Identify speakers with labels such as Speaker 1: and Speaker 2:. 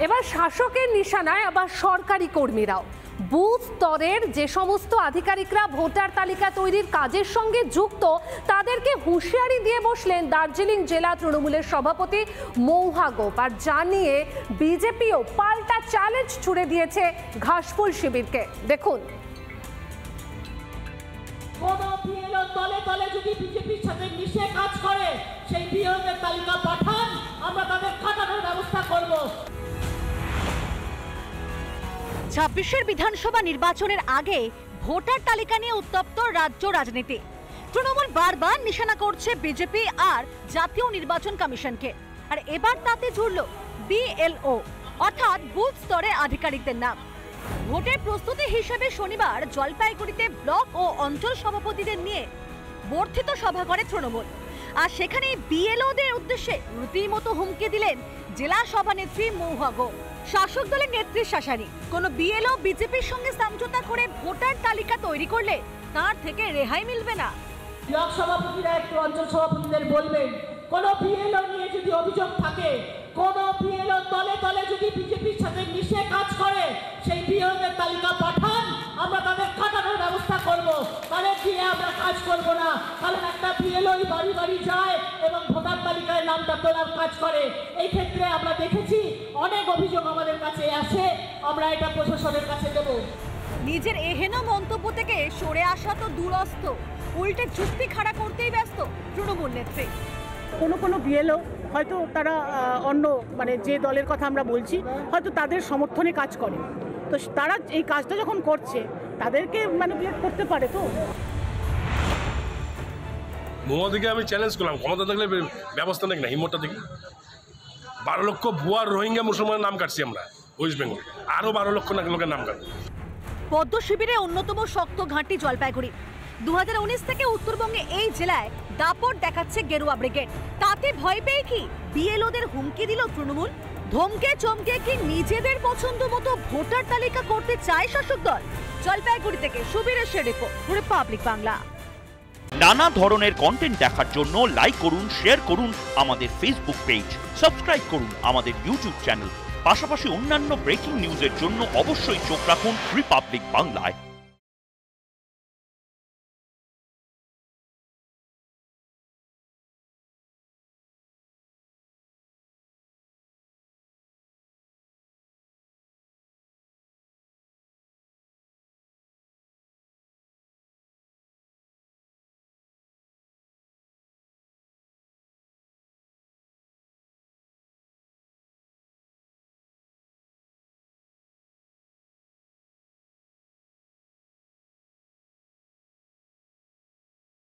Speaker 1: এবার শাসকের নিশানায় আবার সরকারি কর্মীরাও। বুথ স্তরের যে সমস্ত আধিকারিকরা ভোটার তালিকা তৈরির কাজের সঙ্গে যুক্ত তাদেরকে হুঁশিয়ারি দিয়ে বসলেন দার্জিলিং জেলা তৃণমূলের সভাপতি মৌহা গোপ। আর জানিয়ে বিজেপিও পাল্টা চ্যালেঞ্জ ছুড়ে দিয়েছে ঘাসফুল শিবিরকে। দেখুন,
Speaker 2: দলে দলে যদি বিজেপির সাথে মিশে কাজ করে সেই বিএলওদের তালিকা পাঠান, আমরা তাদের কাটানোর ব্যবস্থা করব।
Speaker 3: ২৬ বিধানসভা নির্বাচনের আগে ভোটার তালিকা নিয়ে উত্তপ্ত রাজ্য রাজনীতি। তৃণমূল বারবার নিশানা করছে বিজেপি আর জাতীয় নির্বাচন কমিশনকে। আর এবার তাতে জুড়ল বিএলও অর্থাৎ বুথ স্তরে আধিকারিকদের নাম। ভোটের প্রস্তুতি হিসেবে শনিবার জলপাইগুড়িতে ব্লক ও অঞ্চল সভাপতিদের নিয়ে বর্ধিত সভা করে তৃণমূল। আর সেখানে বিএলওদের উদ্দেশ্যে রীতিমতো হুমকি দিলেন জেলা সভানেত্রী মৌহা গোপ। শাসক দলের নেত্রী শাসানি কোন বিএলও বিজেপির সঙ্গে সমঝোতা করে ভোটার তালিকা তৈরি করলে তার থেকে রেহাই মিলবে না।
Speaker 2: ব্লক সভাপতিরা একটু অঞ্চল সভাপতিদের বলবেন, কোন বিএলও নিয়ে যদি অভিযোগ থাকে, কোন বিএলও দলে দলে যদি বিজেপির সাথে মিশে কাজ করে সেই বিএলওদের তালিকা পাঠান, আমরা তাদের কাটানোর ব্যবস্থা করব। তাদের দিয়ে আমরা কাজ করব না, কারণ একটা বিএলও বাড়ি বাড়ি যায় এবং ভোটার তালিকায় নামটা তোলার কাজ করে। এই ক্ষেত্রে আমরা দেখেছি অনেক অভিযোগ আমাদের কাছে আসে, আমরা এটা প্রশাসনের কাছে দেব।
Speaker 3: নিজের এহেন মন্তব্য থেকে সরে আসা তো দূরস্থ, উল্টে যুক্তি খাড়া করতেই ব্যস্ত তৃণমূল নেত্রী।
Speaker 4: কোনো বিএলও হয়তো তারা অন্য যে দলের কথা আমরা বলছি হয়তো তাদের সমর্থনে কাজ করে, তো তারা এই কাজটা যখন করছে তাদেরকে ম্যানিপুলেট করতে পারে। তো
Speaker 5: মোদিকে আমি চ্যালেঞ্জ করলাম, ক্ষমতা থাকলে ব্যবস্থা নেই না, হিম্মতটা দেখি। 12 লক্ষ ভুয়া রোহিঙ্গা মুসলমানের নাম কাটছি আমরা ওয়েস্ট বেঙ্গল, আরও 12 লক্ষ লোকের নাম কাটবো।
Speaker 3: পদ্ম শিবিরে অন্যতম শক্ত ঘাঁটি জলপাইগুড়ি। 2019 থেকে উত্তরবঙ্গে এই জেলায় দাপট দেখাচ্ছে গেরুয়া ব্রিগেড। তাতে ভয় পেয়ে কি বিএলওদের হুমকি দিল তৃণমূল? ধমকে চমকে কি নিজেদের পছন্দ মতো ভোটার তালিকা করতে চায় শাসক দল? জলপাইগুড়ি থেকে সুবীরের রিপোর্ট, রিপাবলিক বাংলা।
Speaker 6: নানা ধরনের কন্টেন্ট দেখার জন্য লাইক করুন, শেয়ার করুন আমাদের ফেসবুক পেজ, সাবস্ক্রাইব করুন আমাদের ইউটিউব চ্যানেল। পাশাপাশি অন্যান্য ব্রেকিং নিউজের জন্য অবশ্যই চোখ রাখুন রিপাবলিক বাংলায়।